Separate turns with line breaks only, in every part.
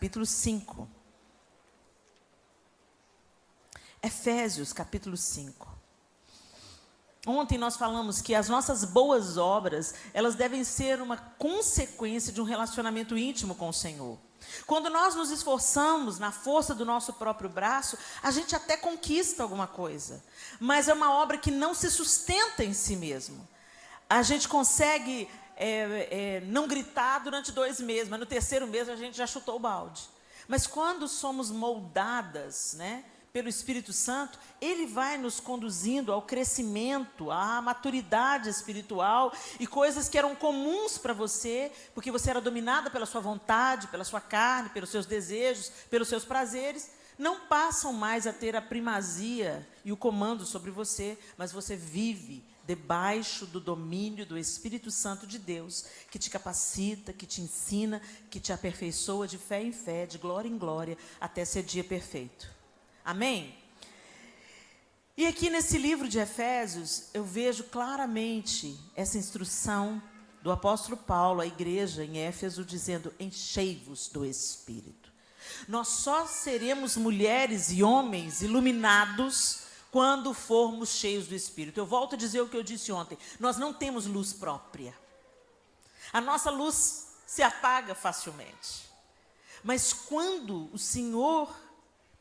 capítulo 5. Efésios, capítulo 5. Ontem nós falamos que as nossas boas obras, elas devem ser uma consequência de um relacionamento íntimo com o Senhor. Quando nós nos esforçamos na força do nosso próprio braço, a gente até conquista alguma coisa, mas é uma obra que não se sustenta em si mesmo. A gente consegue não gritar durante 2 meses, mas no 3º mês a gente já chutou o balde. Mas quando somos moldadas, pelo Espírito Santo, Ele vai nos conduzindo ao crescimento, à maturidade espiritual, e coisas que eram comuns para você, porque você era dominada pela sua vontade, pela sua carne, pelos seus desejos, pelos seus prazeres, não passam mais a ter a primazia e o comando sobre você, mas você vive debaixo do domínio do Espírito Santo de Deus, que te capacita, que te ensina, que te aperfeiçoa de fé em fé, de glória em glória, até ser dia perfeito. Amém? E aqui nesse livro de Efésios, eu vejo claramente essa instrução do apóstolo Paulo à igreja em Éfeso, dizendo: enchei-vos do Espírito. Nós só seremos mulheres e homens iluminados quando formos cheios do Espírito. Eu volto a dizer o que eu disse ontem: nós não temos luz própria. A nossa luz se apaga facilmente. Mas quando o Senhor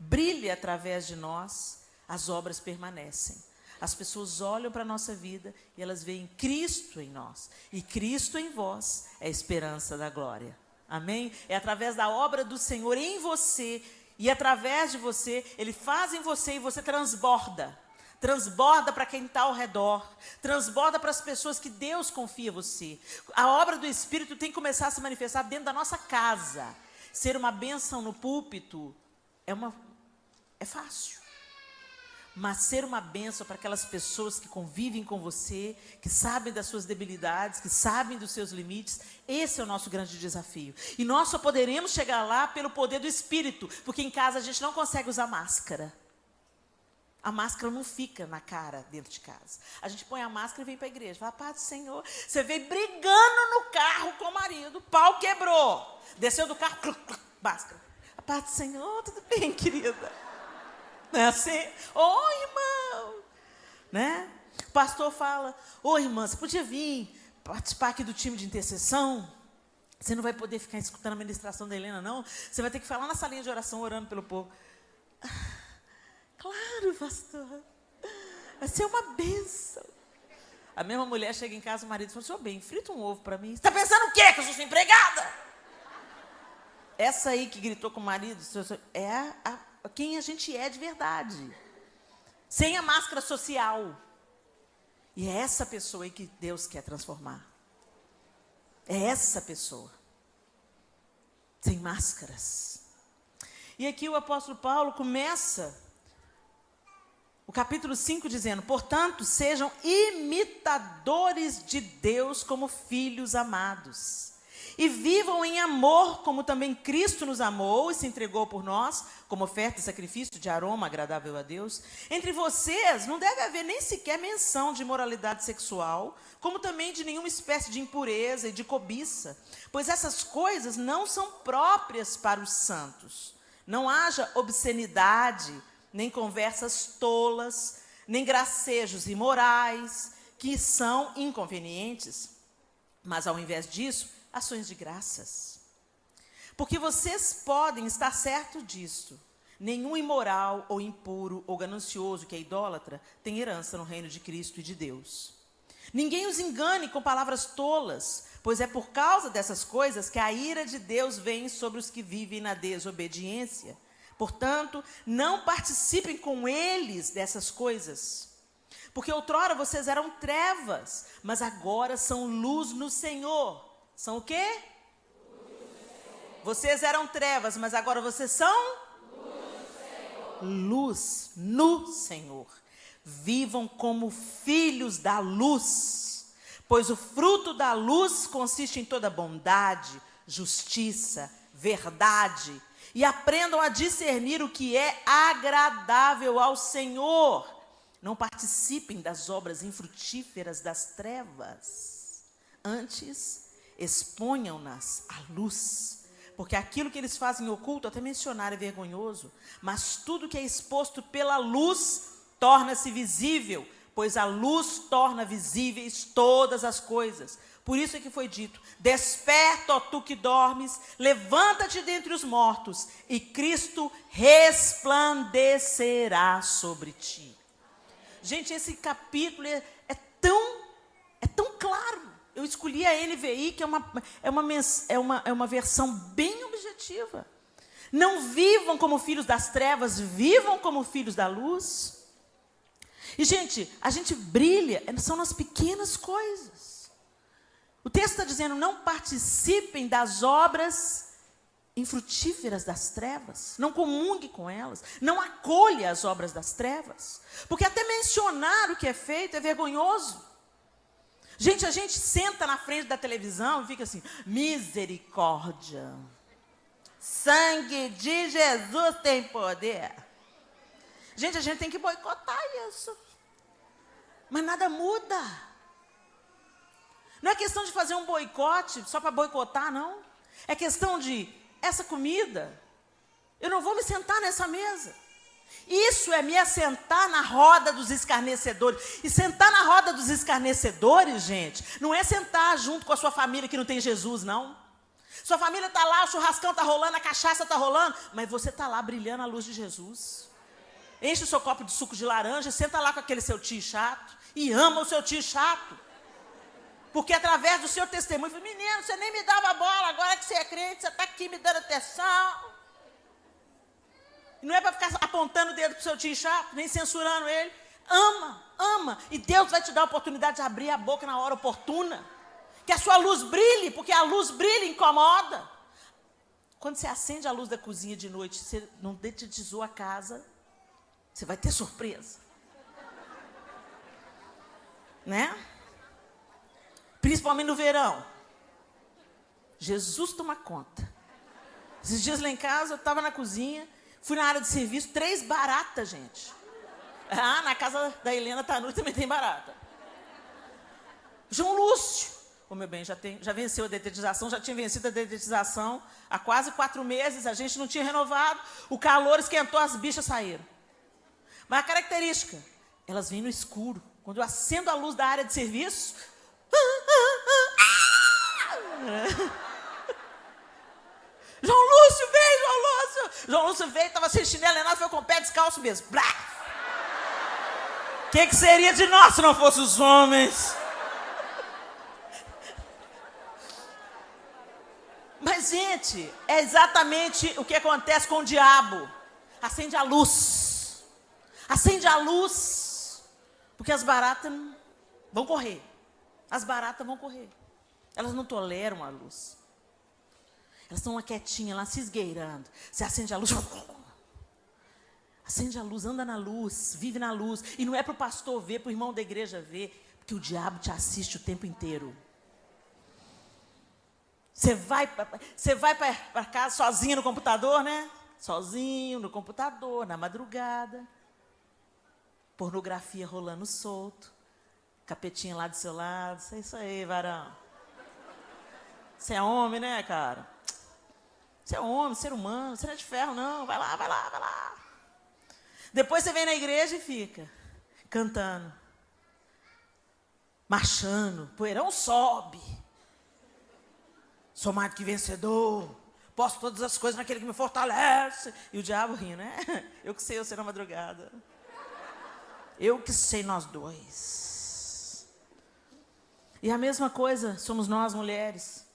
brilha através de nós, as obras permanecem. As pessoas olham para a nossa vida e elas veem Cristo em nós. E Cristo em vós é a esperança da glória. Amém? É através da obra do Senhor em você e através de você, Ele faz em você e você transborda. Transborda para quem está ao redor. Transborda para as pessoas que Deus confia em você. A obra do Espírito tem que começar a se manifestar dentro da nossa casa. Ser uma bênção no púlpito é fácil. Mas ser uma bênção para aquelas pessoas que convivem com você, que sabem das suas debilidades, que sabem dos seus limites, esse é o nosso grande desafio. E nós só poderemos chegar lá pelo poder do Espírito, porque em casa a gente não consegue usar máscara. A máscara não fica na cara dentro de casa. A gente põe a máscara e vem para a igreja. Fala: paz do Senhor. Você veio brigando no carro com o marido, o pau quebrou. Desceu do carro, máscara. A paz do Senhor, tudo bem, querida? Não é assim? Irmão! O pastor fala: irmã, você podia vir participar aqui do time de intercessão? Você não vai poder ficar escutando a ministração da Helena, não. Você vai ter que falar na salinha de oração, orando pelo povo. Claro, pastor. Vai ser uma bênção. A mesma mulher chega em casa, o marido fala: senhor, bem, frita um ovo para mim. Você está pensando o quê? Que eu sou sua empregada? Essa aí que gritou com o marido é quem a gente é de verdade. Sem a máscara social. E é essa pessoa aí que Deus quer transformar. É essa pessoa. Sem máscaras. E aqui o apóstolo Paulo começa o capítulo 5 dizendo: portanto, sejam imitadores de Deus como filhos amados. E vivam em amor, como também Cristo nos amou e se entregou por nós, como oferta e sacrifício de aroma agradável a Deus. Entre vocês não deve haver nem sequer menção de imoralidade sexual, como também de nenhuma espécie de impureza e de cobiça, pois essas coisas não são próprias para os santos. Não haja obscenidade, nem conversas tolas, nem gracejos imorais, que são inconvenientes. Mas, ao invés disso, ações de graças. Porque vocês podem estar certos disso. Nenhum imoral, ou impuro, ou ganancioso, que é idólatra, tem herança no reino de Cristo e de Deus. Ninguém os engane com palavras tolas, pois é por causa dessas coisas que a ira de Deus vem sobre os que vivem na desobediência. Portanto, não participem com eles dessas coisas. Porque outrora vocês eram trevas, mas agora são luz no Senhor. São o quê? Vocês eram trevas, mas agora vocês são? Luz no Senhor. Vivam como filhos da luz, pois o fruto da luz consiste em toda bondade, justiça, verdade, e aprendam a discernir o que é agradável ao Senhor. Não participem das obras infrutíferas das trevas. Antes, exponham-nas à luz, Porque aquilo que eles fazem em oculto, até mencionar, é vergonhoso, mas tudo que é exposto pela luz torna-se visível, pois a luz torna visíveis todas as coisas. Por isso é que foi dito: desperta, ó tu que dormes, levanta-te dentre os mortos, e Cristo resplandecerá sobre ti. Gente, esse capítulo é tão claro. Eu escolhi a NVI, que é uma versão bem objetiva. Não vivam como filhos das trevas, vivam como filhos da luz. E, gente, a gente brilha, são nas pequenas coisas. O texto está dizendo: não participem das obras infrutíferas das trevas, não comungue com elas, não acolha as obras das trevas, porque até mencionar o que é feito é vergonhoso. Gente, a gente senta na frente da televisão e fica assim: misericórdia, sangue de Jesus tem poder. Gente, a gente tem que boicotar isso. Mas nada muda. Não é questão de fazer um boicote só para boicotar, não. É questão de, essa comida, eu não vou me sentar nessa mesa. Isso é me assentar na roda dos escarnecedores. E sentar na roda dos escarnecedores, gente, não é sentar junto com a sua família que não tem Jesus, não. Sua família está lá, o churrascão está rolando, a cachaça está rolando, mas você está lá brilhando a luz de Jesus. Enche o seu copo de suco de laranja, senta lá com aquele seu tio chato e ama o seu tio chato. Porque através do seu testemunho, menino, você nem me dava bola, agora que você é crente, você está aqui me dando atenção. Não é para ficar apontando o dedo para o seu tio chato, nem censurando ele. Ama, ama. E Deus vai te dar a oportunidade de abrir a boca na hora oportuna. Que a sua luz brilhe, porque a luz brilha e incomoda. Quando você acende a luz da cozinha de noite, você não dedetizou a casa, você vai ter surpresa. Né? Principalmente no verão. Jesus toma conta. Esses dias lá em casa, eu estava na cozinha, fui na área de serviço, 3 baratas, gente. Ah, na casa da Helena Tanuri também tem barata. João Lúcio. Ô, meu bem, já venceu a dedetização, já tinha vencido a dedetização há quase 4 meses, a gente não tinha renovado, o calor esquentou, as bichas saíram. Mas a característica, elas vêm no escuro. Quando eu acendo a luz da área de serviço... João Lúcio veio, João Lúcio! João Lúcio veio, estava sem chinelo, Renato foi com o pé descalço mesmo. O que seria de nós se não fossem os homens? Mas, gente, é exatamente o que acontece com o diabo. Acende a luz. Acende a luz. Porque as baratas vão correr. As baratas vão correr. Elas não toleram a luz. Elas estão lá quietinhas, lá se esgueirando. Você acende a luz. Acende a luz, anda na luz, vive na luz. E não é para o pastor ver, para o irmão da igreja ver. Porque o diabo te assiste o tempo inteiro. Você vai para casa sozinho no computador, né? Sozinho no computador, na madrugada. Pornografia rolando solto. Capetinha lá do seu lado. É isso aí, varão. Você é homem, né, cara? Você é homem, ser humano. Você não é de ferro, não. Vai lá, vai lá, vai lá. Depois você vem na igreja e fica cantando. Marchando. Poeirão sobe. Sou mais do que vencedor. Posso todas as coisas naquele que me fortalece. E o diabo rindo, né? Eu que sei, eu sei na madrugada. Eu que sei nós dois. E a mesma coisa somos nós, mulheres.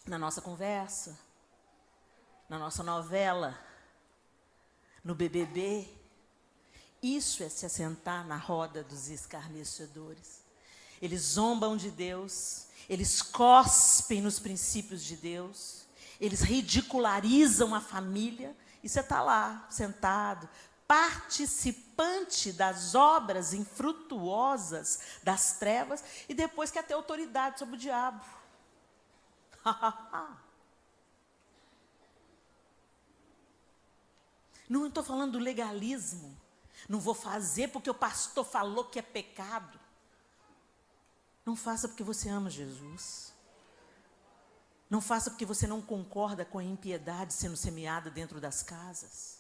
Na nossa conversa. Na nossa novela. No BBB. Isso é se assentar na roda dos escarnecedores. Eles zombam de Deus. Eles cospem nos princípios de Deus. Eles ridicularizam a família. E você está lá, sentado, participante das obras infrutuosas das trevas, e depois quer ter autoridade sobre o diabo. Não estou falando do legalismo. Não vou fazer porque o pastor falou que é pecado. Não faça porque você ama Jesus. Não faça porque você não concorda com a impiedade sendo semeada dentro das casas.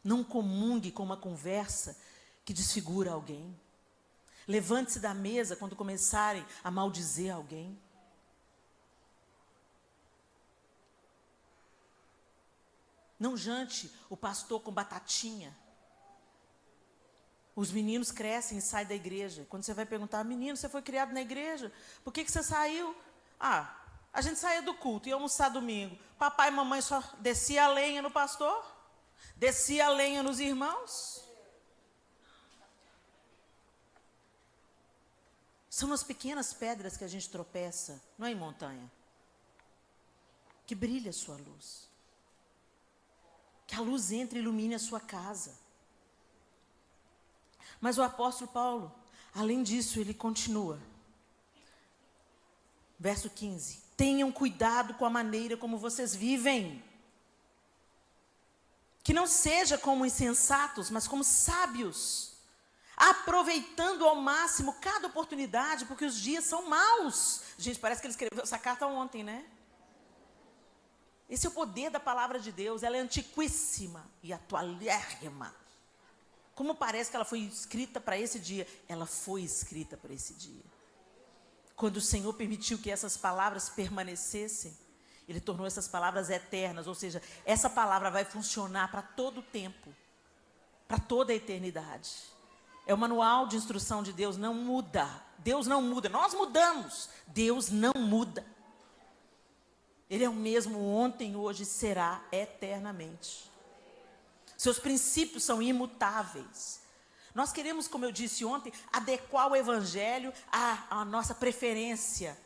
Não comungue com uma conversa que desfigura alguém. Levante-se da mesa quando começarem a maldizer alguém. Não jante o pastor com batatinha. Os meninos crescem e saem da igreja. Quando você vai perguntar, menino, você foi criado na igreja? Por que você saiu? Ah, a gente saía do culto, ia almoçar domingo. Papai e mamãe só descia a lenha no pastor? Descia a lenha nos irmãos? São nas pequenas pedras que a gente tropeça, não é em montanha? Que brilha a sua luz. Que a luz entre e ilumine a sua casa. Mas o apóstolo Paulo, além disso, ele continua. Verso 15. Tenham cuidado com a maneira como vocês vivem. Que não seja como insensatos, mas como sábios. Aproveitando ao máximo cada oportunidade, porque os dias são maus. Gente, parece que ele escreveu essa carta ontem, né? Esse é o poder da palavra de Deus. Ela é antiquíssima e atualérrima. Como parece que ela foi escrita para esse dia? Ela foi escrita para esse dia. Quando o Senhor permitiu que essas palavras permanecessem, Ele tornou essas palavras eternas. Ou seja, essa palavra vai funcionar para todo o tempo, para toda a eternidade. É o manual de instrução de Deus, não muda. Deus não muda, nós mudamos. Deus não muda. Ele é o mesmo ontem, hoje e será eternamente. Seus princípios são imutáveis. Nós queremos, como eu disse ontem, adequar o evangelho à nossa preferência.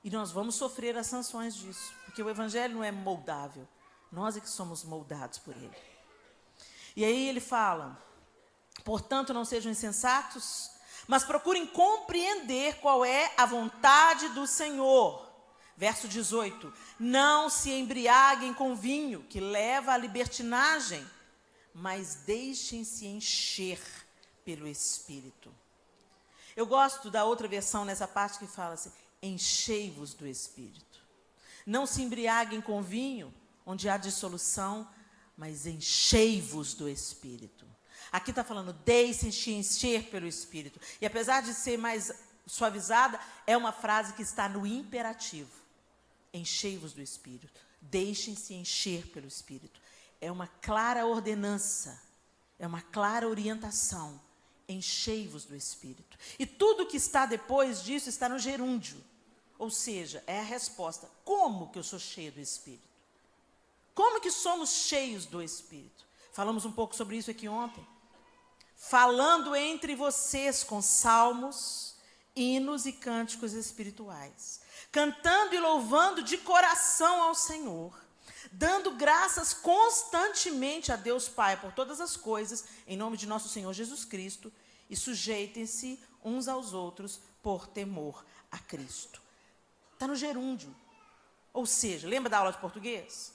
E nós vamos sofrer as sanções disso, porque o evangelho não é moldável. Nós é que somos moldados por ele. E aí ele fala, portanto, não sejam insensatos, mas procurem compreender qual é a vontade do Senhor. Verso 18, não se embriaguem com vinho, que leva à libertinagem, mas deixem-se encher pelo Espírito. Eu gosto da outra versão nessa parte que fala assim, enchei-vos do Espírito. Não se embriaguem com vinho, onde há dissolução, mas enchei-vos do Espírito. Aqui está falando, deixem-se encher pelo Espírito. E apesar de ser mais suavizada, é uma frase que está no imperativo. Enchei-vos do Espírito. Deixem-se encher pelo Espírito. É uma clara ordenança, é uma clara orientação. Enchei-vos do Espírito. E tudo que está depois disso está no gerúndio. Ou seja, é a resposta. Como que eu sou cheio do Espírito? Como que somos cheios do Espírito? Falamos um pouco sobre isso aqui ontem. Falando entre vocês com salmos, hinos e cânticos espirituais. Cantando e louvando de coração ao Senhor. Dando graças constantemente a Deus Pai por todas as coisas, em nome de nosso Senhor Jesus Cristo, e sujeitem-se uns aos outros por temor a Cristo. Está no gerúndio. Ou seja, lembra da aula de português?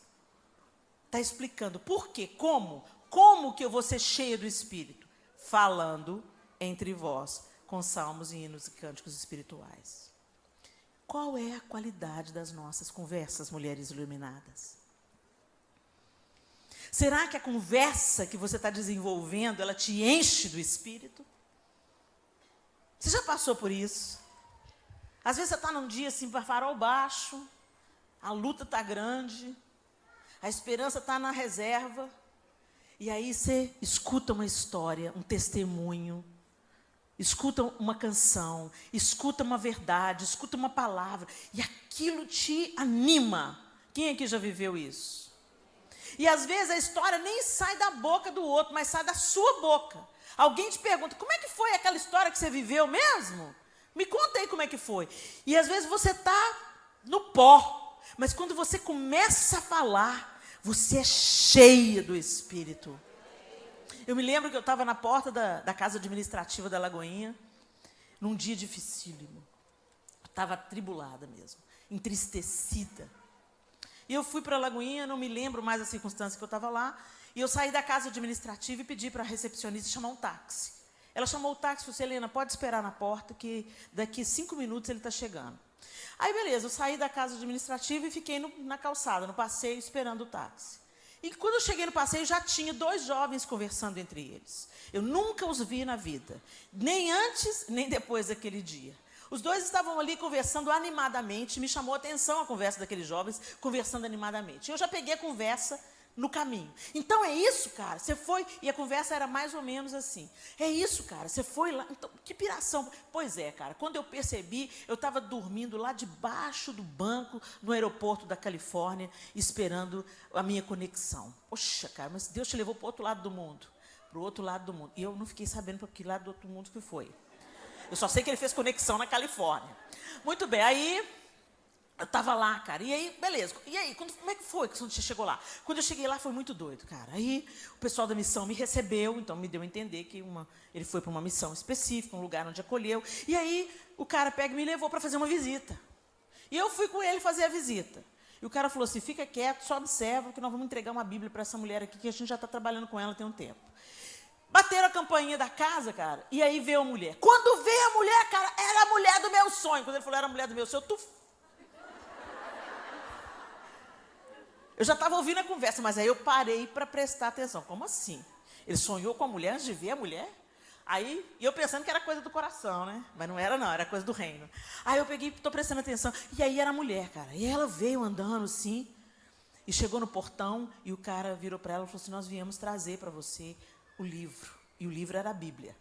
Está explicando por quê, como? Como que eu vou ser cheio do Espírito? Falando entre vós com salmos e hinos e cânticos espirituais. Qual é a qualidade das nossas conversas, mulheres iluminadas? Será que a conversa que você está desenvolvendo, ela te enche do Espírito? Você já passou por isso? Às vezes você está num dia assim, farol baixo, a luta está grande, a esperança está na reserva, e aí você escuta uma história, um testemunho, escuta uma canção, escuta uma verdade, escuta uma palavra, e aquilo te anima. Quem aqui já viveu isso? E às vezes a história nem sai da boca do outro, mas sai da sua boca. Alguém te pergunta, como é que foi aquela história que você viveu mesmo? Me conta aí como é que foi. E às vezes você está no pó, mas quando você começa a falar, você é cheia do Espírito. Eu me lembro que eu estava na porta da casa administrativa da Lagoinha, num dia dificílimo. Eu estava atribulada mesmo, entristecida. E eu fui para a Lagoinha, não me lembro mais a circunstância que eu estava lá, e eu saí da casa administrativa e pedi para a recepcionista chamar um táxi. Ela chamou o táxi e falou assim, Helena, pode esperar na porta, que daqui 5 minutos ele está chegando. Aí, beleza, eu saí da casa administrativa e fiquei na calçada, no passeio, esperando o táxi. E quando eu cheguei no passeio, já tinha 2 jovens conversando entre eles. Eu nunca os vi na vida, nem antes, nem depois daquele dia. Os 2 estavam ali conversando animadamente, me chamou a atenção a conversa daqueles jovens, conversando animadamente. Eu já peguei a conversa no caminho. Então, é isso, cara, você foi... E a conversa era mais ou menos assim. É isso, cara, você foi lá... Então, que piração. Pois é, cara, quando eu percebi, eu estava dormindo lá debaixo do banco, no aeroporto da Califórnia, esperando a minha conexão. Poxa, cara, mas Deus te levou para o outro lado do mundo. Para o outro lado do mundo. E eu não fiquei sabendo para que lado do outro mundo que foi. Eu só sei que ele fez conexão na Califórnia. Muito bem, aí... Eu estava lá, cara, e aí, beleza. E aí, como é que foi que você chegou lá? Quando eu cheguei lá, foi muito doido, cara. Aí, o pessoal da missão me recebeu, então me deu a entender que ele foi para uma missão específica, um lugar onde acolheu. E aí, o cara pega e me levou para fazer uma visita. E eu fui com ele fazer a visita. E o cara falou assim, fica quieto, só observa, que nós vamos entregar uma Bíblia para essa mulher aqui, que a gente já está trabalhando com ela tem um tempo. Bateram a campainha da casa, cara, e aí veio a mulher. Quando veio a mulher, cara, era a mulher do meu sonho. Quando ele falou, era a mulher do meu sonho, eu já estava ouvindo a conversa, mas aí eu parei para prestar atenção. Como assim? Ele sonhou com a mulher antes de ver a mulher? Aí, e eu pensando que era coisa do coração, né? Mas não era não, era coisa do reino. Aí eu peguei, estou prestando atenção, e aí era a mulher, cara. E ela veio andando assim, e chegou no portão, e o cara virou para ela e falou assim, nós viemos trazer para você o livro. E o livro era a Bíblia.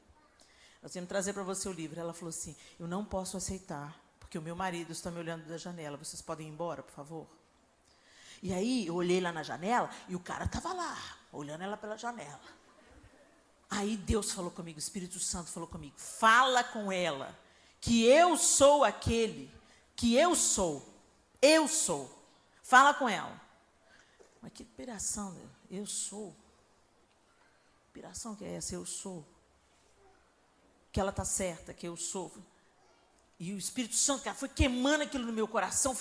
Nós viemos trazer para você o livro. Ela falou assim, eu não posso aceitar, porque o meu marido está me olhando da janela. Vocês podem ir embora, por favor? E aí, eu olhei lá na janela, e o cara estava lá, olhando ela pela janela. Aí Deus falou comigo, o Espírito Santo falou comigo, fala com ela, que eu sou aquele, que eu sou. Fala com ela. Mas que piração, eu sou. Que piração que é essa, eu sou. Que ela está certa, que eu sou. E o Espírito Santo, cara, foi queimando aquilo no meu coração,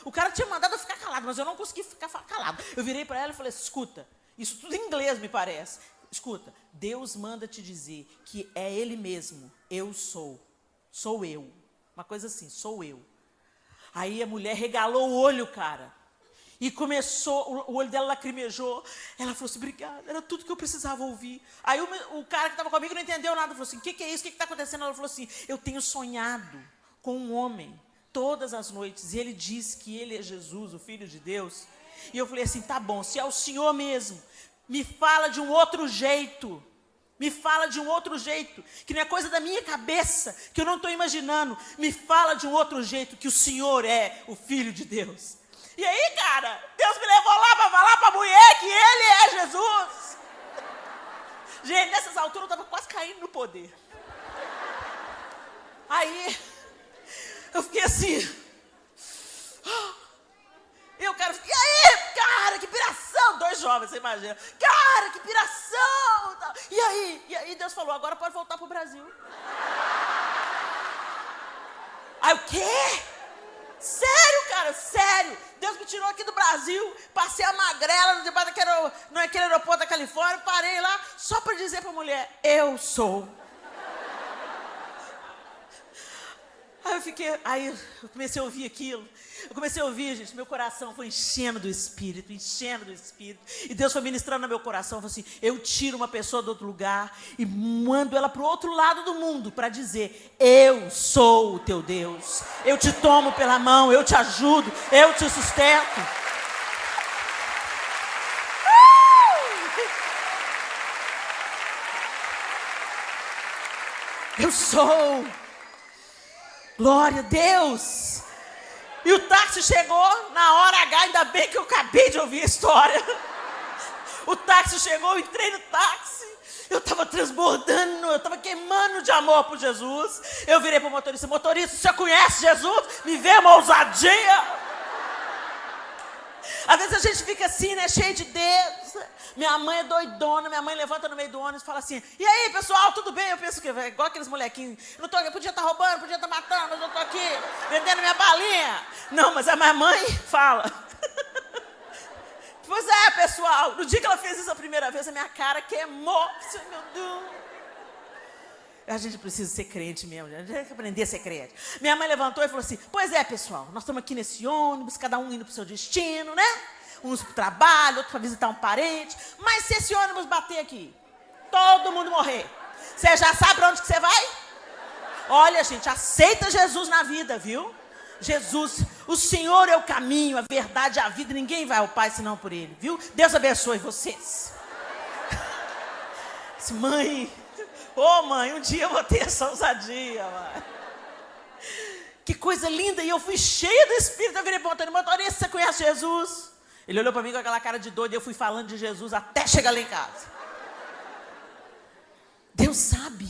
O cara tinha mandado eu ficar calado, mas eu não consegui ficar calado. Eu virei para ela e falei, escuta, isso tudo em inglês me parece. Escuta, Deus manda te dizer que é Ele mesmo, eu sou eu. Uma coisa assim, sou eu. Aí a mulher regalou o olho, cara. E começou, o olho dela lacrimejou. Ela falou assim, obrigada, era tudo que eu precisava ouvir. Aí o cara que estava comigo não entendeu nada. Falou assim, o que é isso? O que está acontecendo? Ela falou assim, eu tenho sonhado com um homem todas as noites. E ele diz que ele é Jesus, o Filho de Deus. E eu falei assim, tá bom, se é o Senhor mesmo, me fala de um outro jeito. Que não é coisa da minha cabeça, que eu não estou imaginando. Me fala de um outro jeito, que o Senhor é o Filho de Deus. E aí, cara, Deus me levou lá para falar para a mulher que Ele é Jesus. Gente, nessas alturas eu estava quase caindo no poder. Aí, eu fiquei assim. E o cara, e aí, cara, que piração. 2 jovens, você imagina. Cara, que piração. E aí Deus falou, agora pode voltar para o Brasil. Aí, o quê? Sério, cara, sério. Deus me tirou aqui do Brasil, passei a magrela naquele aeroporto da Califórnia, parei lá só para dizer para a mulher, eu sou. Aí eu comecei a ouvir aquilo. Eu comecei a ouvir, gente, meu coração foi enchendo do Espírito. E Deus foi ministrando no meu coração, falou assim, eu tiro uma pessoa do outro lugar e mando ela para o outro lado do mundo para dizer, eu sou o teu Deus. Eu te tomo pela mão, eu te ajudo, eu te sustento. Eu sou. Glória a Deus. E o táxi chegou na hora H, ainda bem que eu acabei de ouvir a história. O táxi chegou, eu entrei no táxi, eu estava transbordando, eu estava queimando de amor por Jesus. Eu virei para o motorista, motorista, você conhece Jesus? Me vê uma ousadia. Às vezes a gente fica assim, né, cheio de Deus. Minha mãe é doidona, minha mãe levanta no meio do ônibus e fala assim, e aí, pessoal, tudo bem? Eu penso que é igual aqueles molequinhos, eu podia estar roubando, podia estar matando, mas eu estou aqui vendendo minha balinha. Não, mas a minha mãe fala. Pois é, pessoal, no dia que ela fez isso a primeira vez, a minha cara queimou. Meu Deus. A gente precisa ser crente mesmo, a gente tem que aprender a ser crente. Minha mãe levantou e falou assim, pois é, pessoal, nós estamos aqui nesse ônibus, cada um indo para o seu destino, né? Uns para o trabalho, outros para visitar um parente. Mas se esse ônibus bater aqui, todo mundo morrer, você já sabe para onde que você vai? Olha, gente, aceita Jesus na vida, viu? Jesus, o Senhor é o caminho, a verdade, a vida. Ninguém vai ao Pai senão por Ele, viu? Deus abençoe vocês. Mãe, mãe, um dia eu vou ter essa ousadia, mãe. Que coisa linda. E eu fui cheia do Espírito. Eu virei para o Antônio, motorista, você conhece Jesus? Ele olhou para mim com aquela cara de doido e eu fui falando de Jesus até chegar lá em casa. Deus sabe.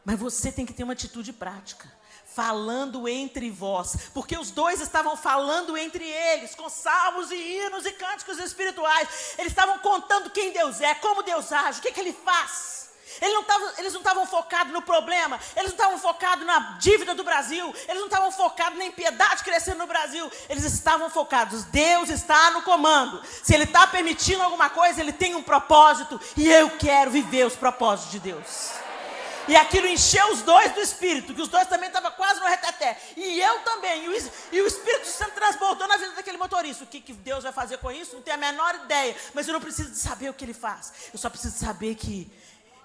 Mas você tem que ter uma atitude prática. Falando entre vós. Porque os dois estavam falando entre eles, com salmos e hinos e cânticos espirituais. Eles estavam contando quem Deus é, como Deus age, o que Ele faz. Eles não estavam focados no problema, eles não estavam focados na dívida do Brasil, eles não estavam focados na impiedade crescendo no Brasil, eles estavam focados, Deus está no comando. Se Ele está permitindo alguma coisa, Ele tem um propósito, e eu quero viver os propósitos de Deus. E aquilo encheu os dois do Espírito, que os dois também estavam quase no reteté. E eu também. E o Espírito Santo transbordou na vida daquele motorista. O que Deus vai fazer com isso? Não tenho a menor ideia. Mas eu não preciso de saber o que Ele faz. Eu só preciso de saber que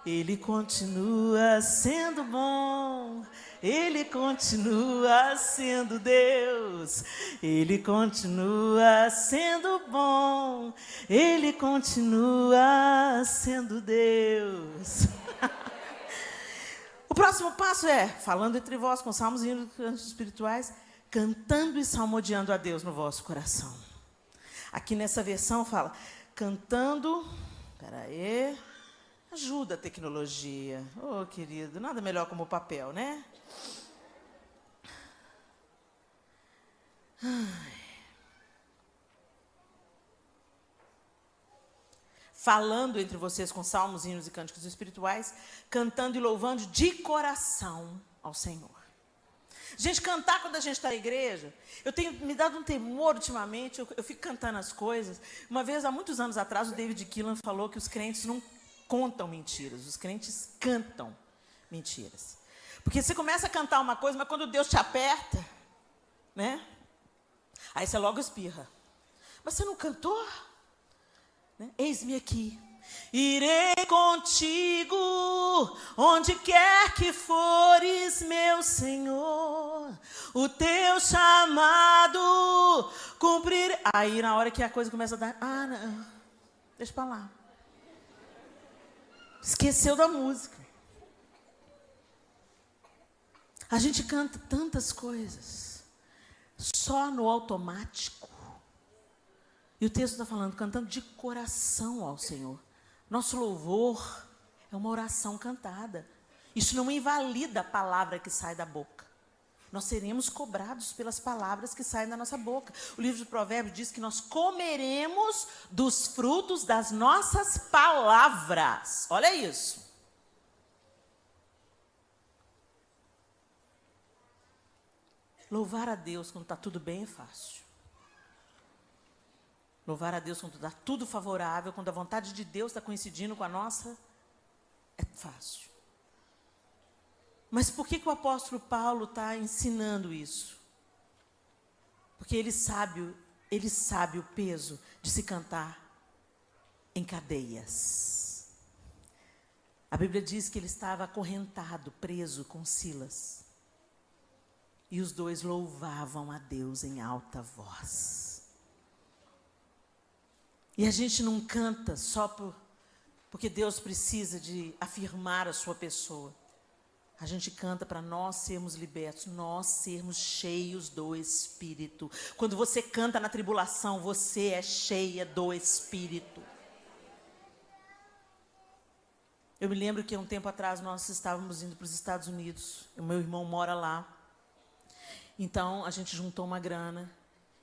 Ele continua sendo bom. Ele continua sendo Deus. Ele continua sendo bom. Ele continua sendo Deus. O próximo passo é, falando entre vós com salmos e hinos espirituais, cantando e salmodiando a Deus no vosso coração. Aqui nessa versão fala, cantando, ajuda a tecnologia. Oh, querido, nada melhor como o papel, né? Falando entre vocês com salmos, hinos e cânticos espirituais, cantando e louvando de coração ao Senhor. Gente, cantar quando a gente está na igreja, eu tenho me dado um temor ultimamente, eu fico cantando as coisas. Uma vez, há muitos anos atrás, o David Keelan falou que os crentes não contam mentiras, os crentes cantam mentiras. Porque você começa a cantar uma coisa, mas quando Deus te aperta, né? Aí você logo espirra. Mas você não cantou? Né? Eis-me aqui, irei contigo, onde quer que fores, meu Senhor, o teu chamado cumprir. Aí na hora que a coisa começa a dar, não, deixa pra lá. Esqueceu da música. A gente canta tantas coisas, só no automático. E o texto está falando, cantando de coração ao Senhor. Nosso louvor é uma oração cantada. Isso não invalida a palavra que sai da boca. Nós seremos cobrados pelas palavras que saem da nossa boca. O livro de Provérbios diz que nós comeremos dos frutos das nossas palavras. Olha isso. Louvar a Deus quando está tudo bem é fácil. Louvar a Deus quando está tudo favorável, quando a vontade de Deus está coincidindo com a nossa, é fácil. Mas por que o apóstolo Paulo está ensinando isso? Porque ele sabe o peso de se cantar em cadeias. A Bíblia diz que ele estava acorrentado, preso com Silas. E os dois louvavam a Deus em alta voz. E a gente não canta só porque Deus precisa de afirmar a sua pessoa. A gente canta para nós sermos libertos, nós sermos cheios do Espírito. Quando você canta na tribulação, você é cheia do Espírito. Eu me lembro que um tempo atrás nós estávamos indo para os Estados Unidos. O meu irmão mora lá. Então a gente juntou uma grana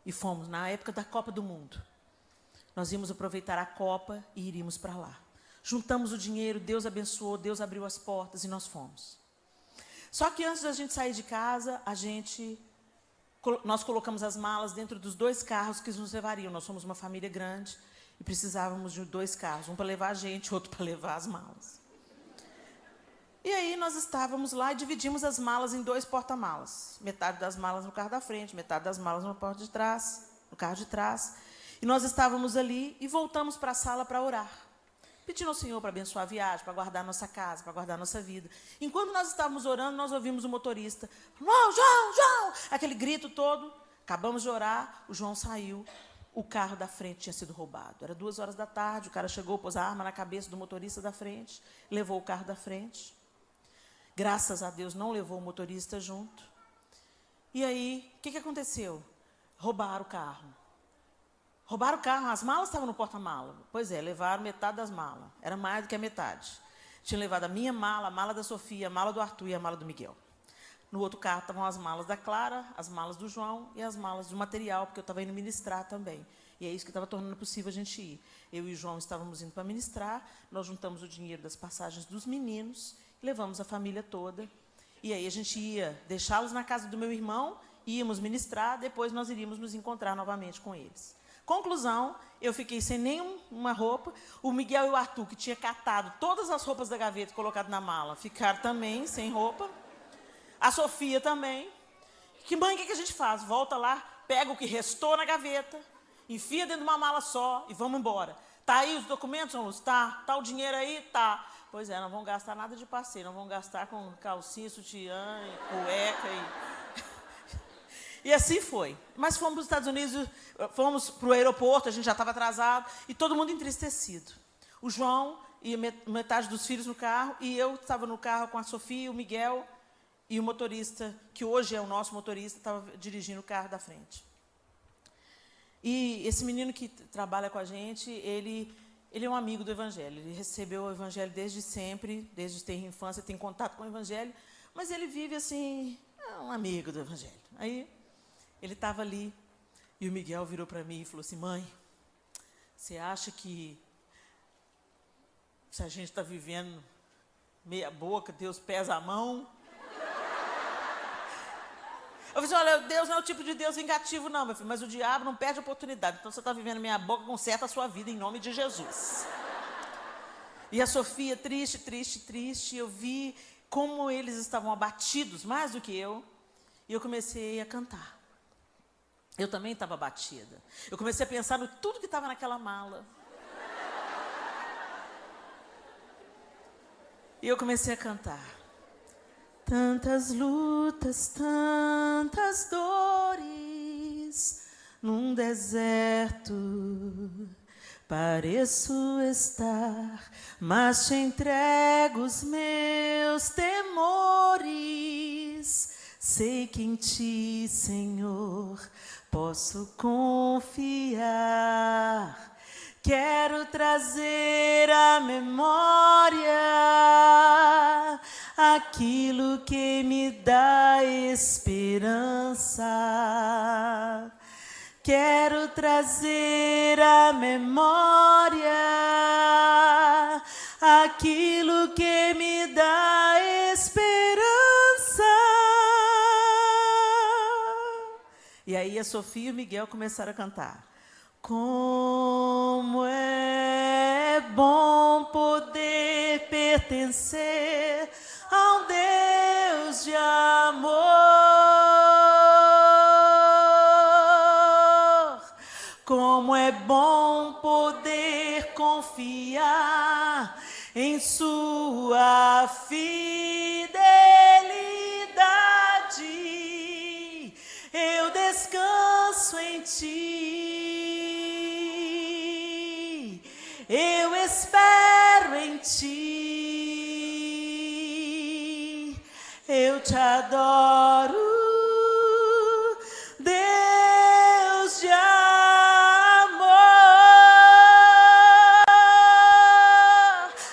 e fomos na época da Copa do Mundo. Nós íamos aproveitar a Copa e iríamos para lá. Juntamos o dinheiro, Deus abençoou, Deus abriu as portas e nós fomos. Só que antes da gente sair de casa, nós colocamos as malas dentro dos 2 carros que nos levariam. Nós somos uma família grande e precisávamos de 2 carros. Um para levar a gente, outro para levar as malas. E aí nós estávamos lá e dividimos as malas em 2 porta-malas. Metade das malas no carro da frente, metade das malas no carro de trás. E nós estávamos ali e voltamos para a sala para orar. Pedindo ao Senhor para abençoar a viagem, para guardar a nossa casa, para guardar a nossa vida. Enquanto nós estávamos orando, nós ouvimos o motorista. João, João, João! Aquele grito todo. Acabamos de orar, o João saiu. O carro da frente tinha sido roubado. Era 2 horas da tarde, o cara chegou, pôs a arma na cabeça do motorista da frente, levou o carro da frente. Graças a Deus, não levou o motorista junto. E aí, o que aconteceu? Roubaram o carro. Roubaram o carro, as malas estavam no porta-mala. Pois é, levaram metade das malas. Era mais do que a metade. Tinham levado a minha mala, a mala da Sofia, a mala do Arthur e a mala do Miguel. No outro carro estavam as malas da Clara, as malas do João e as malas do material, porque eu estava indo ministrar também. E é isso que estava tornando possível a gente ir. Eu e o João estávamos indo para ministrar, nós juntamos o dinheiro das passagens dos meninos, levamos a família toda. E aí a gente ia deixá-los na casa do meu irmão, íamos ministrar, depois nós iríamos nos encontrar novamente com eles. Conclusão, eu fiquei sem nenhuma roupa. O Miguel e o Arthur, que tinha catado todas as roupas da gaveta e colocado na mala, ficaram também sem roupa. A Sofia também. Mãe, o que a gente faz? Volta lá, pega o que restou na gaveta, enfia dentro de uma mala só e vamos embora. Tá aí os documentos, São Lúcio? Tá. Tá o dinheiro aí? Tá. Pois é, não vão gastar nada de passeio, não vão gastar com calcinha, sutiã, cueca e... E assim foi. Mas fomos para os Estados Unidos, fomos para o aeroporto, a gente já estava atrasado, e todo mundo entristecido. O João e metade dos filhos no carro, e eu estava no carro com a Sofia, o Miguel e o motorista, que hoje é o nosso motorista, estava dirigindo o carro da frente. E esse menino que trabalha com a gente, ele é um amigo do Evangelho. Ele recebeu o Evangelho desde sempre, desde ter infância, tem contato com o Evangelho, mas ele vive assim, é um amigo do Evangelho. Aí ele estava ali, e o Miguel virou para mim e falou assim: mãe, você acha que se a gente está vivendo meia boca, Deus pesa a mão? Eu falei assim: olha, Deus não é o tipo de Deus vingativo, não, meu filho, mas o diabo não perde a oportunidade. Então, você está vivendo meia boca, conserta a sua vida em nome de Jesus. E a Sofia, triste, triste, triste, eu vi como eles estavam abatidos, mais do que eu, e eu comecei a cantar. Eu também estava abatida. Eu comecei a pensar no tudo que estava naquela mala. E eu comecei a cantar. Tantas lutas, tantas dores, num deserto pareço estar, mas te entrego os meus temores. Sei que em ti, Senhor, posso confiar. Quero trazer à memória aquilo que me dá esperança. Quero trazer à memória aquilo que me dá esperança. E aí a Sofia e o Miguel começaram a cantar. Como é bom poder pertencer a um Deus de amor. Como é bom poder confiar em sua fidelidade. Eu descanso em ti. Eu espero em ti. Eu te adoro, Deus de amor.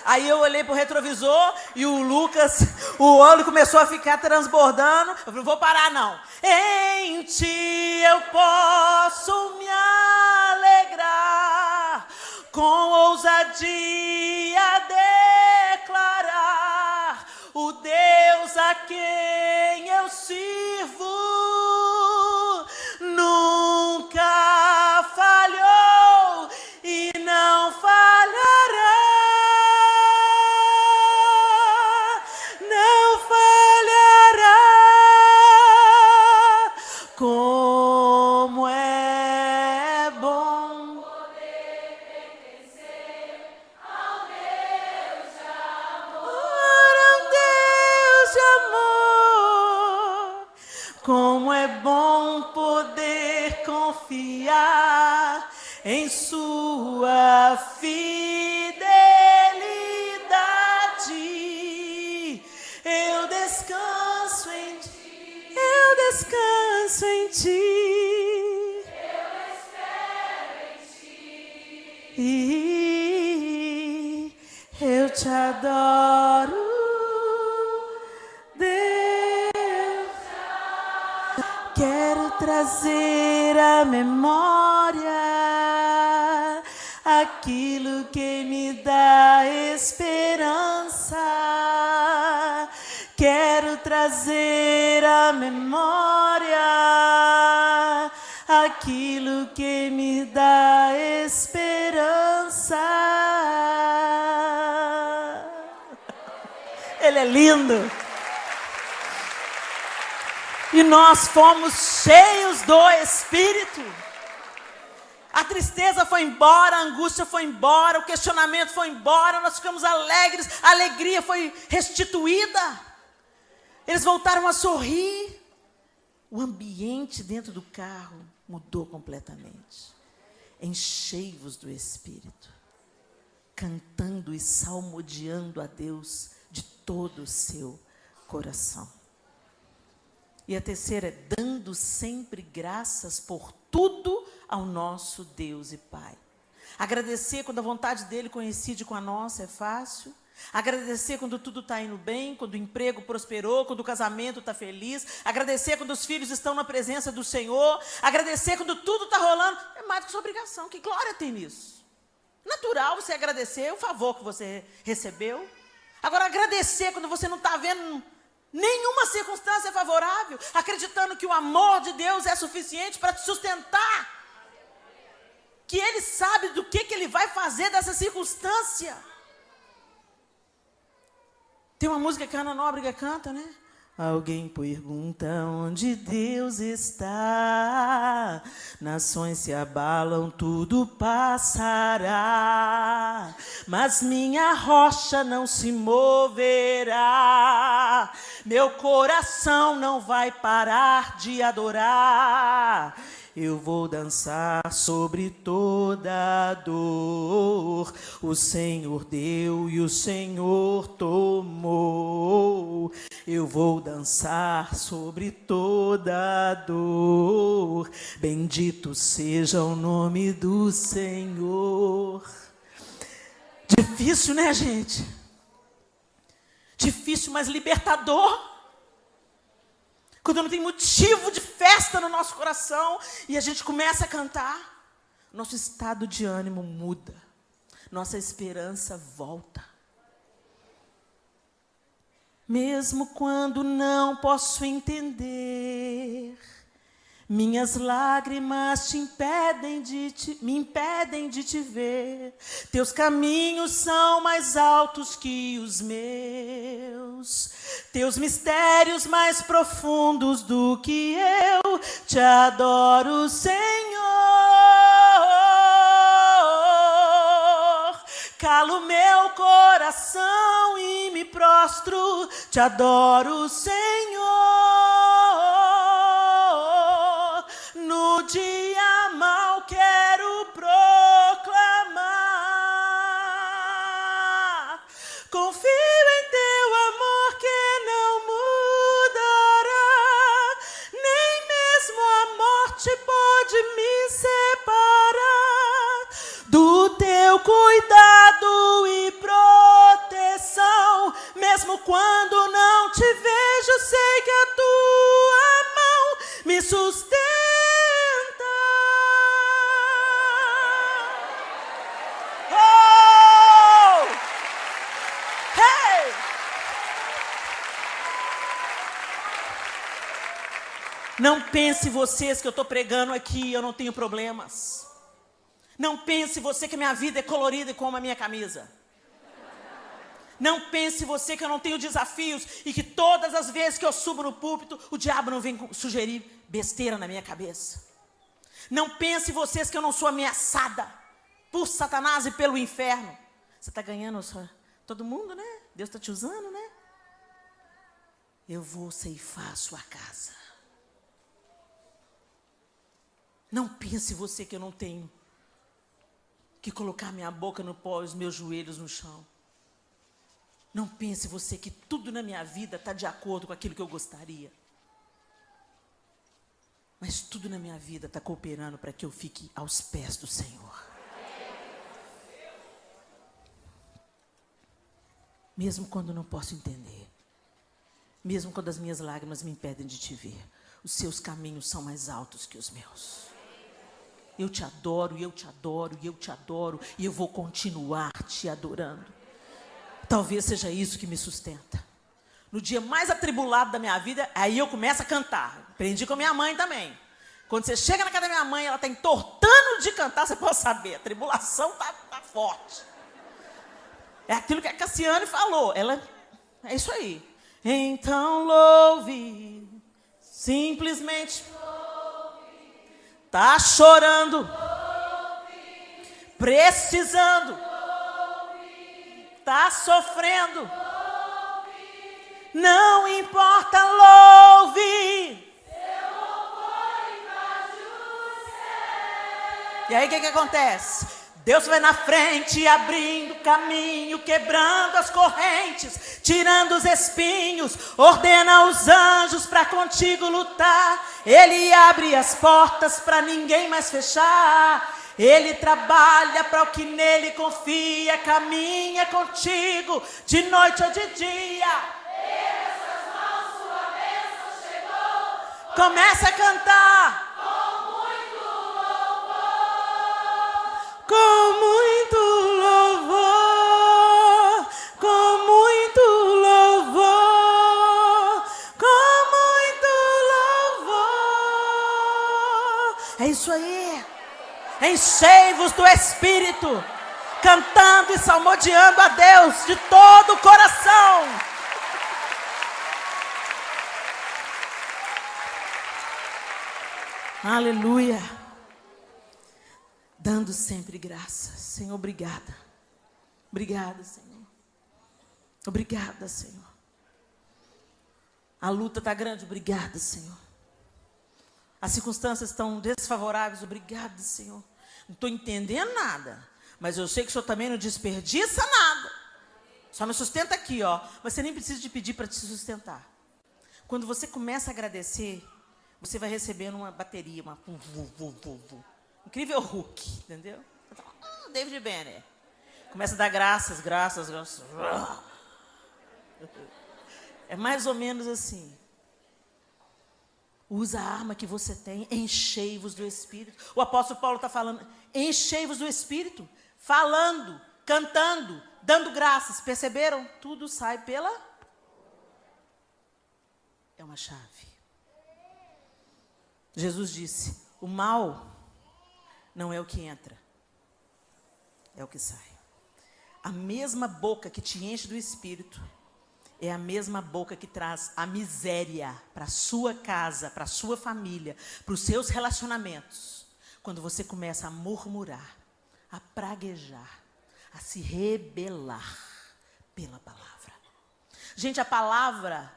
Aí eu olhei pro retrovisor e o Lucas, o olho começou a ficar transbordando. Eu falei: vou parar não. Em ti eu posso me alegrar, com ousadia declarar o Deus a quem eu sirvo nunca falhou e não falhará. em sua fidelidade. Eu descanso em ti. Eu descanso em ti. Eu espero em ti. E eu te adoro, Deus. Quero trazer à memória aquilo que me dá esperança. Quero trazer à memória aquilo que me dá esperança. Ele é lindo. E nós fomos cheios do Espírito. A tristeza foi embora, a angústia foi embora, o questionamento foi embora, nós ficamos alegres, a alegria foi restituída. Eles voltaram a sorrir. O ambiente dentro do carro mudou completamente. Enchei-vos do Espírito, cantando e salmodiando a Deus de todo o seu coração. E a terceira é dando sempre graças por tudo ao nosso Deus e Pai. Agradecer quando a vontade dele coincide com a nossa é fácil. Agradecer quando tudo está indo bem, quando o emprego prosperou, quando o casamento está feliz. Agradecer quando os filhos estão na presença do Senhor. Agradecer quando tudo está rolando. É mais do que sua obrigação. Que glória tem nisso? Natural você agradecer o favor que você recebeu. Agora, agradecer quando você não está vendo nenhuma circunstância favorável, acreditando que o amor de Deus é suficiente para te sustentar. Que Ele sabe do que Ele vai fazer dessa circunstância. Tem uma música que a Ana Nóbrega canta, né? Alguém pergunta onde Deus está. Nações se abalam, tudo passará. Mas minha rocha não se moverá. Meu coração não vai parar de adorar. Eu vou dançar sobre toda dor. O Senhor deu e o Senhor tomou. Eu vou dançar sobre toda dor. Bendito seja o nome do Senhor. Difícil, né, gente? Difícil, mas libertador. Quando não tem motivo de festa no nosso coração e a gente começa a cantar, nosso estado de ânimo muda, nossa esperança volta. Mesmo quando não posso entender, minhas lágrimas me impedem de te ver. Teus caminhos são mais altos que os meus. Teus mistérios mais profundos do que eu. Te adoro, Senhor. Calo meu coração e me prostro. Te adoro, Senhor. No dia mau quero proclamar. Confio em teu amor que não mudará. Nem mesmo a morte pode me separar do teu cuidado e proteção. Mesmo quando não te vejo, sei que a tua mão me sustenta. Não pense vocês que eu estou pregando aqui, eu não tenho problemas. Não pense você que a minha vida é colorida como a minha camisa. Não pense você que eu não tenho desafios e que todas as vezes que eu subo no púlpito, o diabo não vem sugerir besteira na minha cabeça. Não pense vocês que eu não sou ameaçada por Satanás e pelo inferno. Você está ganhando todo mundo, né? Deus está te usando, né? Eu vou ceifar a sua casa. Não pense você que eu não tenho que colocar minha boca no pó e os meus joelhos no chão. Não pense você que tudo na minha vida está de acordo com aquilo que eu gostaria. Mas tudo na minha vida está cooperando para que eu fique aos pés do Senhor. Mesmo quando não posso entender. Mesmo quando as minhas lágrimas me impedem de te ver. Os seus caminhos são mais altos que os meus. Eu te adoro, e eu te adoro, e eu te adoro. E eu vou continuar te adorando. Talvez seja isso que me sustenta. No dia mais atribulado da minha vida, aí eu começo a cantar. Aprendi com a minha mãe também. Quando você chega na casa da minha mãe, ela está entortando de cantar, você pode saber. A tribulação tá forte. É aquilo que a Cassiane falou. É isso aí. Então louve, simplesmente tá chorando, precisando, tá sofrendo, não importa, louve. E aí o que acontece? Deus vai na frente, abrindo caminho, quebrando as correntes, tirando os espinhos, ordena os anjos para contigo lutar. Ele abre as portas para ninguém mais fechar. Ele trabalha para o que nele confia, caminha contigo, de noite ou de dia. Essas mãos, sua bênção chegou. Começa a cantar. Com muito louvor, com muito louvor, com muito louvor. É isso aí. Enchei-vos do Espírito, cantando e salmodiando a Deus de todo o coração. Aleluia. Dando sempre graças. Senhor, obrigada. Obrigada, Senhor. Obrigada, Senhor. A luta está grande. Obrigada, Senhor. As circunstâncias estão desfavoráveis. Obrigada, Senhor. Não estou entendendo nada. Mas eu sei que o Senhor também não desperdiça nada. Só me sustenta aqui, ó. Mas você nem precisa de pedir para te sustentar. Quando você começa a agradecer, você vai recebendo uma bateria, uma... Incrível Hulk, entendeu? David Banner. Começa a dar graças. É mais ou menos assim. Usa a arma que você tem, enchei-vos do Espírito. O apóstolo Paulo está falando, enchei-vos do Espírito, falando, cantando, dando graças. Perceberam? Tudo sai pela... É uma chave. Jesus disse, o mal... não é o que entra, é o que sai. A mesma boca que te enche do Espírito é a mesma boca que traz a miséria para a sua casa, para a sua família, para os seus relacionamentos. Quando você começa a murmurar, a praguejar, a se rebelar pela palavra. Gente, a palavra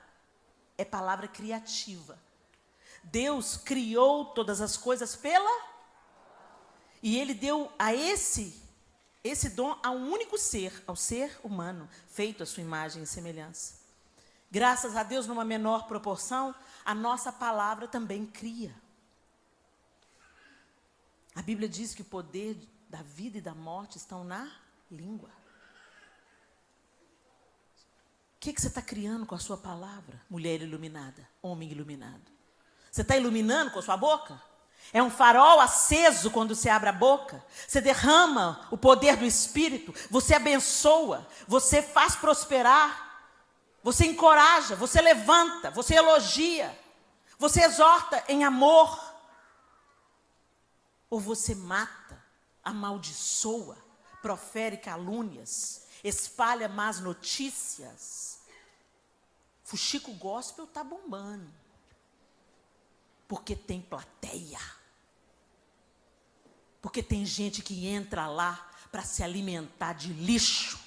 é palavra criativa. Deus criou todas as coisas e Ele deu a esse dom a um único ser, ao ser humano, feito à sua imagem e semelhança. Graças a Deus, numa menor proporção, a nossa palavra também cria. A Bíblia diz que o poder da vida e da morte estão na língua. O que você está criando com a sua palavra, mulher iluminada, homem iluminado? Você está iluminando com a sua boca? É um farol aceso quando você abre a boca. Você derrama o poder do Espírito. Você abençoa. Você faz prosperar. Você encoraja. Você levanta. Você elogia. Você exorta em amor. Ou você mata, amaldiçoa, profere calúnias, espalha más notícias. Fuxico Gospel está bombando. Porque tem plateia. Porque tem gente que entra lá para se alimentar de lixo.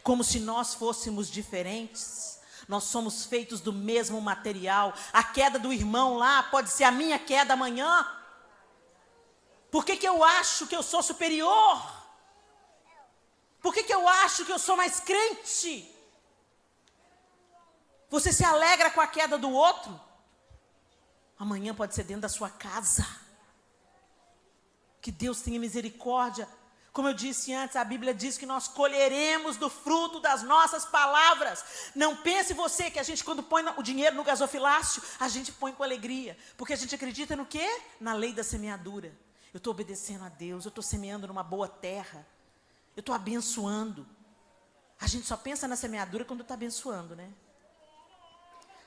Como se nós fôssemos diferentes. Nós somos feitos do mesmo material. A queda do irmão lá pode ser a minha queda amanhã. Por que eu acho que eu sou superior? Por que eu acho que eu sou mais crente? Você se alegra com a queda do outro? Amanhã pode ser dentro da sua casa. Que Deus tenha misericórdia. Como eu disse antes, a Bíblia diz que nós colheremos do fruto das nossas palavras. Não pense você que a gente, quando põe o dinheiro no gasofilácio, a gente põe com alegria. Porque a gente acredita no quê? Na lei da semeadura. Eu estou obedecendo a Deus, eu estou semeando numa boa terra. Eu estou abençoando. A gente só pensa na semeadura quando está abençoando, né?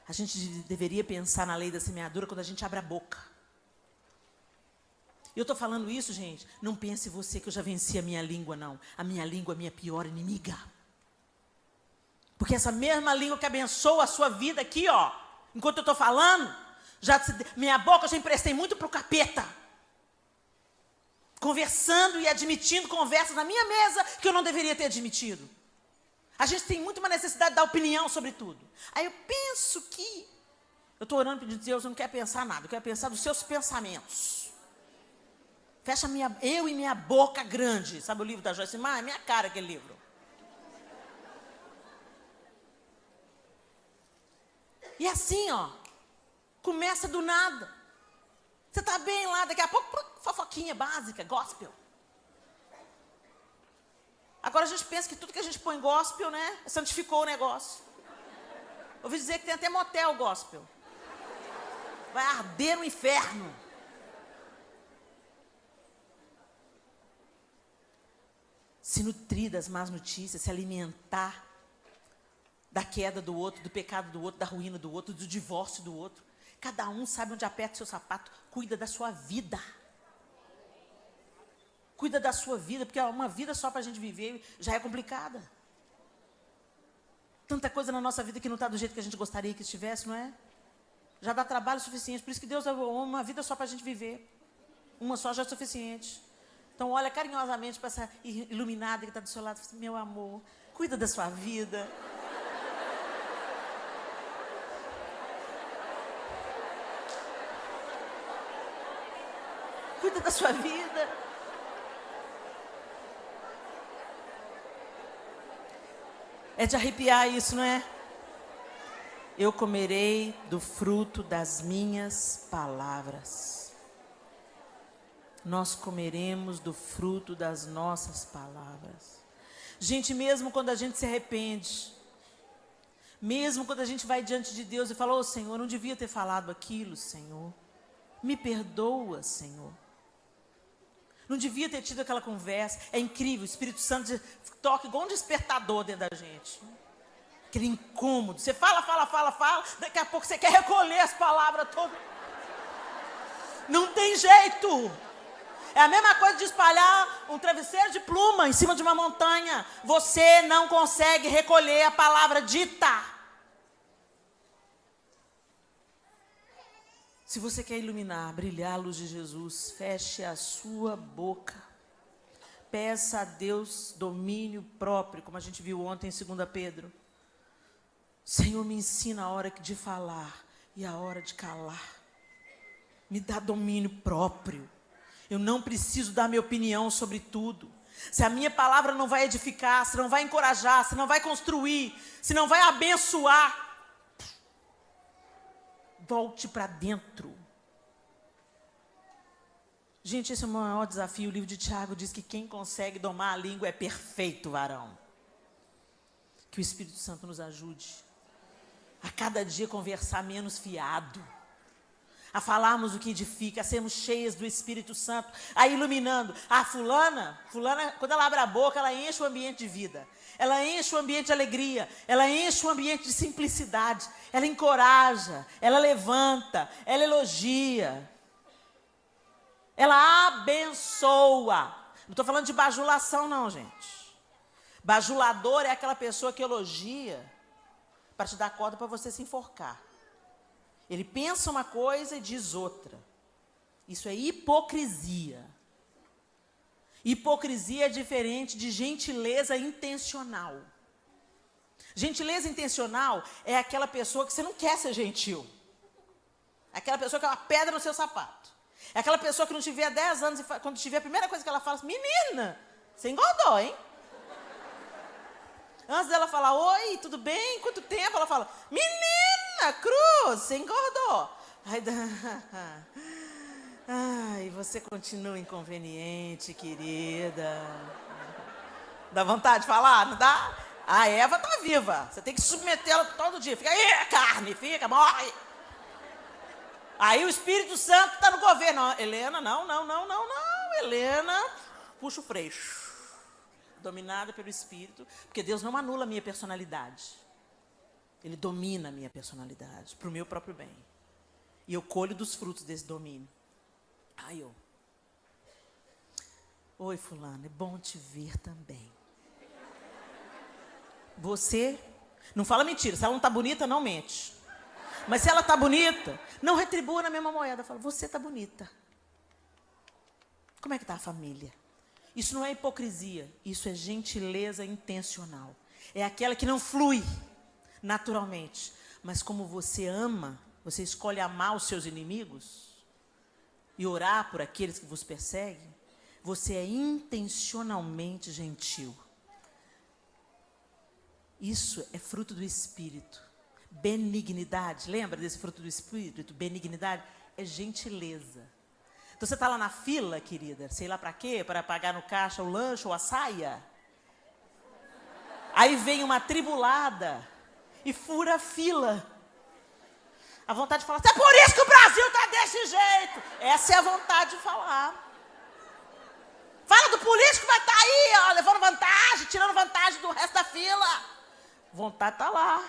A gente deveria pensar na lei da semeadura quando a gente abre a boca. Eu estou falando isso, gente, não pense você que eu já venci a minha língua, não. A minha língua é a minha pior inimiga. Porque essa mesma língua que abençoa a sua vida aqui, ó, enquanto eu estou falando, minha boca eu já emprestei muito para o capeta. Conversando e admitindo conversas na minha mesa que eu não deveria ter admitido. A gente tem muito uma necessidade de dar opinião sobre tudo. Aí eu penso que... Eu estou orando pedindo a Deus, eu não quero pensar nada, eu quero pensar dos seus pensamentos. Fecha eu e minha boca grande. Sabe o livro da Joyce Meyer? É minha cara aquele livro. E assim, ó, começa do nada. Você está bem lá, daqui a pouco, fofoquinha básica, gospel. Agora a gente pensa que tudo que a gente põe gospel, né, santificou o negócio. Ouvi dizer que tem até motel gospel. Vai arder no inferno. Se nutrir das más notícias, se alimentar da queda do outro, do pecado do outro, da ruína do outro, do divórcio do outro. Cada um sabe onde aperta o seu sapato. Cuida da sua vida. Cuida da sua vida, porque uma vida só para a gente viver já é complicada. Tanta coisa na nossa vida que não está do jeito que a gente gostaria que estivesse, não é? Já dá trabalho suficiente. Por isso que Deus deu uma vida só para a gente viver. Uma só já é suficiente. Então, olha carinhosamente para essa iluminada que está do seu lado e fala assim, meu amor, cuida da sua vida. Cuida da sua vida. É de arrepiar isso, não é? Eu comerei do fruto das minhas palavras. Nós comeremos do fruto das nossas palavras. Gente, mesmo quando a gente se arrepende, mesmo quando a gente vai diante de Deus e fala, ô Senhor, eu não devia ter falado aquilo, Senhor. Me perdoa, Senhor. Não devia ter tido aquela conversa. É incrível, o Espírito Santo toca igual um despertador dentro da gente. Aquele incômodo. Você fala, daqui a pouco você quer recolher as palavras todas. Não tem jeito. É a mesma coisa de espalhar um travesseiro de pluma em cima de uma montanha. Você não consegue recolher a palavra dita. Se você quer iluminar, brilhar a luz de Jesus, feche a sua boca. Peça a Deus domínio próprio, como a gente viu ontem em 2 Pedro. Senhor, me ensina a hora de falar e a hora de calar. Me dá domínio próprio. Eu não preciso dar minha opinião sobre tudo. Se a minha palavra não vai edificar, se não vai encorajar, se não vai construir, se não vai abençoar, volte para dentro. Gente, esse é o maior desafio. O livro de Tiago diz que quem consegue domar a língua é perfeito, varão. Que o Espírito Santo nos ajude a cada dia conversar menos fiado, a falarmos o que edifica, a sermos cheias do Espírito Santo, a iluminando. A fulana, quando ela abre a boca, ela enche o ambiente de vida. Ela enche o ambiente de alegria, ela enche o ambiente de simplicidade, ela encoraja, ela levanta, ela elogia, ela abençoa. Não estou falando de bajulação não, gente. Bajulador é aquela pessoa que elogia para te dar corda para você se enforcar. Ele pensa uma coisa e diz outra. Isso é hipocrisia. Hipocrisia é diferente de gentileza intencional. Gentileza intencional é aquela pessoa que você não quer ser gentil. Aquela pessoa que é uma pedra no seu sapato. É aquela pessoa que não te vê há 10 anos e quando te vê, a primeira coisa que ela fala é: menina, você engordou, hein? Antes dela falar: oi, tudo bem? Quanto tempo? Ela fala: menina, Cruz, você engordou. Ai, você continua inconveniente, querida. Dá vontade de falar, não dá? A Eva tá viva. Você tem que submetê-la todo dia. Fica aí, carne, fica, morre. Aí o Espírito Santo está no governo. Não, Helena, não. Helena, puxa o freio. Dominada pelo Espírito. Porque Deus não anula a minha personalidade. Ele domina a minha personalidade para o meu próprio bem. E eu colho dos frutos desse domínio. Aí eu. Oi, fulano, é bom te ver também. Você, não fala mentira. Se ela não está bonita, não mente. Mas se ela está bonita, não retribua na mesma moeda. Fala: você está bonita. Como é que está a família? Isso não é hipocrisia. Isso é gentileza intencional. É aquela que não flui naturalmente. Mas como você ama, você escolhe amar os seus inimigos e orar por aqueles que vos perseguem, você é intencionalmente gentil. Isso é fruto do Espírito. Benignidade, lembra desse fruto do Espírito? Benignidade é gentileza. Então você está lá na fila, querida, sei lá para quê? Para pagar no caixa o lanche ou a saia. Aí vem uma tribulada e fura a fila. A vontade de falar: é por isso que o Brasil está desse jeito. Essa é a vontade de falar. Fala do político que vai estar aí, ó, levando vantagem, tirando vantagem do resto da fila. Vontade está lá.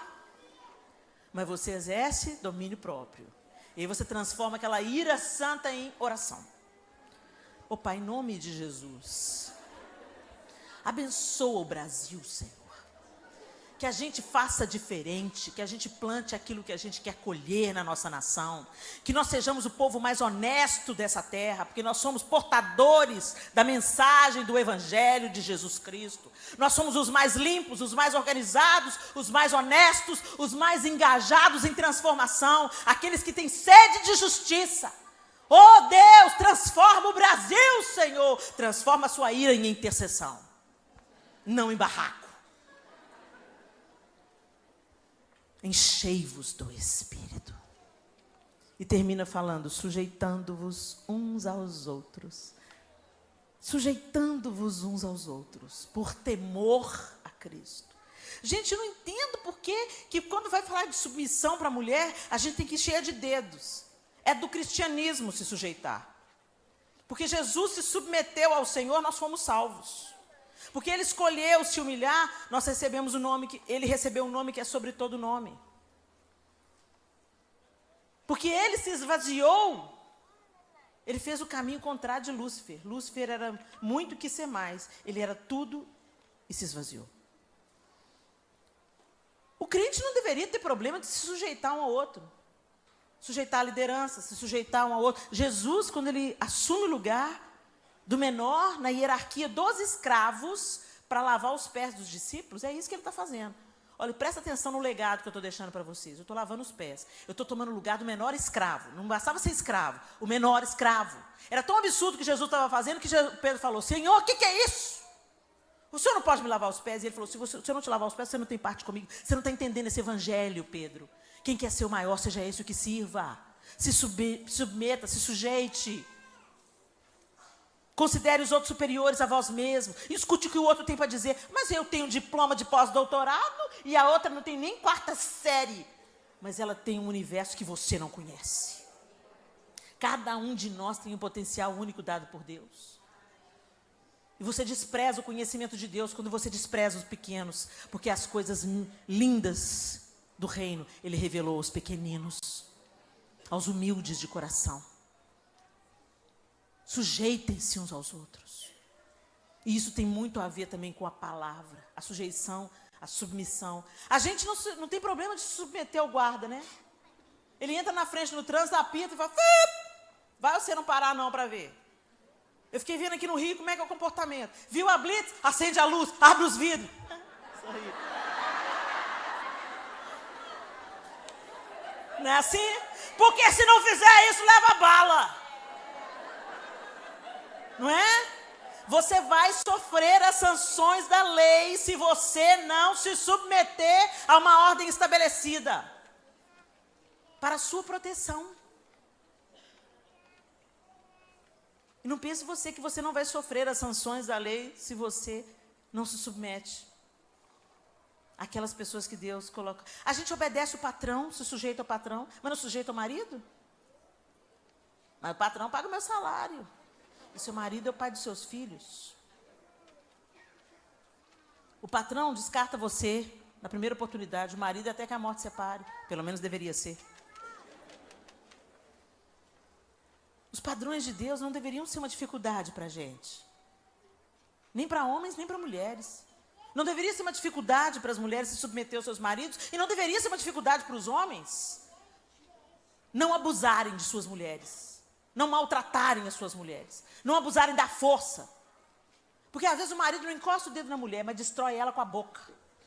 Mas você exerce domínio próprio. E aí você transforma aquela ira santa em oração. Ô Pai, em nome de Jesus, abençoa o Brasil, Senhor. Que a gente faça diferente, que a gente plante aquilo que a gente quer colher na nossa nação, que nós sejamos o povo mais honesto dessa terra, porque nós somos portadores da mensagem do Evangelho de Jesus Cristo. Nós somos os mais limpos, os mais organizados, os mais honestos, os mais engajados em transformação, aqueles que têm sede de justiça. Oh Deus, transforma o Brasil, Senhor, transforma a sua ira em intercessão, não em barraco. Enchei-vos do Espírito. E termina falando: sujeitando-vos uns aos outros. Sujeitando-vos uns aos outros, por temor a Cristo. Gente, eu não entendo por que quando vai falar de submissão para a mulher, a gente tem que ir cheia de dedos. É do cristianismo se sujeitar. Porque Jesus se submeteu ao Senhor, nós fomos salvos. Porque ele escolheu se humilhar, nós recebemos o nome ele recebeu um nome que é sobre todo nome. Porque ele se esvaziou, ele fez o caminho contrário de Lúcifer. Lúcifer era muito que ser mais, ele era tudo e se esvaziou. O crente não deveria ter problema de se sujeitar um ao outro. Sujeitar a liderança, se sujeitar um ao outro. Jesus, quando ele assume o lugar do menor na hierarquia dos escravos para lavar os pés dos discípulos, é isso que ele está fazendo. Olha, presta atenção no legado que eu estou deixando para vocês. Eu estou lavando os pés. Eu estou tomando o lugar do menor escravo. Não bastava ser escravo, o menor escravo. Era tão absurdo o que Jesus estava fazendo que Pedro falou: Senhor, o que é isso? O Senhor não pode me lavar os pés? E ele falou: se eu não te lavar os pés, você não tem parte comigo. Você não está entendendo esse evangelho, Pedro. Quem quer ser o maior, seja esse o que sirva. Se submeta, se sujeite. Considere os outros superiores a vós mesmo. Escute o que o outro tem para dizer. Mas eu tenho diploma de pós-doutorado e a outra não tem nem 4ª série. Mas ela tem um universo que você não conhece. Cada um de nós tem um potencial único dado por Deus. E você despreza o conhecimento de Deus quando você despreza os pequenos. Porque as coisas lindas do reino, Ele revelou aos pequeninos, aos humildes de coração. Sujeitem-se uns aos outros. E isso tem muito a ver também com a palavra, a sujeição, a submissão. A gente não tem problema de se submeter ao guarda, né? Ele entra na frente no trânsito, apita e fala: vai você não parar não para ver. Eu fiquei vendo aqui no Rio como é que é o comportamento. Viu a blitz? Acende a luz, abre os vidros. Sorri. Não é assim? Porque se não fizer isso, leva bala. Não é? Você vai sofrer as sanções da lei se você não se submeter a uma ordem estabelecida para a sua proteção. E não pense você que você não vai sofrer as sanções da lei se você não se submete àquelas pessoas que Deus coloca. A gente obedece o patrão, se sujeita ao patrão, mas não sujeita ao marido? Mas o patrão paga o meu salário. E seu marido é o pai dos seus filhos. O patrão descarta você na primeira oportunidade. O marido até que a morte separe. Pelo menos deveria ser. Os padrões de Deus não deveriam ser uma dificuldade para a gente. Nem para homens, nem para mulheres. Não deveria ser uma dificuldade para as mulheres se submeter aos seus maridos. E não deveria ser uma dificuldade para os homens não abusarem de suas mulheres. Não maltratarem as suas mulheres. Não abusarem da força. Porque às vezes o marido não encosta o dedo na mulher, mas destrói ela com a boca.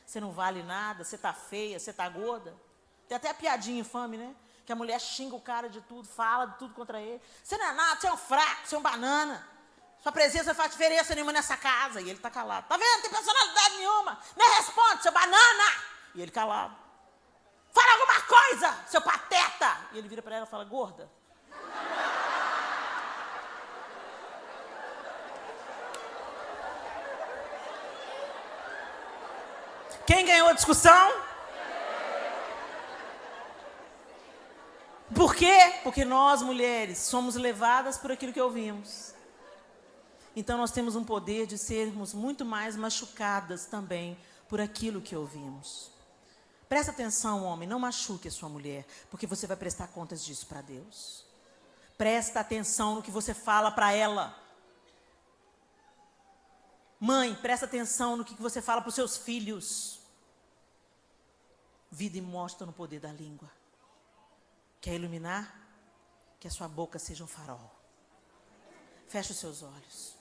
Você não vale nada, você tá feia, você tá gorda. Tem até a piadinha infame, né? Que a mulher xinga o cara de tudo, fala de tudo contra ele. Você não é nada, você é um fraco, você é um banana. Sua presença não faz diferença nenhuma nessa casa. E ele tá calado. Tá vendo? Não tem personalidade nenhuma. Nem responde, seu banana. E ele calado. Fala alguma coisa, seu pateta. E ele vira para ela e fala, gorda. Quem ganhou a discussão? Por quê? Porque nós, mulheres, somos levadas por aquilo que ouvimos. Então nós temos um poder de sermos muito mais machucadas também por aquilo que ouvimos. Presta atenção, homem, não machuque a sua mulher, porque você vai prestar contas disso para Deus. Presta atenção no que você fala para ela. Mãe, presta atenção no que você fala para os seus filhos. Vida e morte estão no poder da língua. Quer iluminar? Que a sua boca seja um farol. Feche os seus olhos.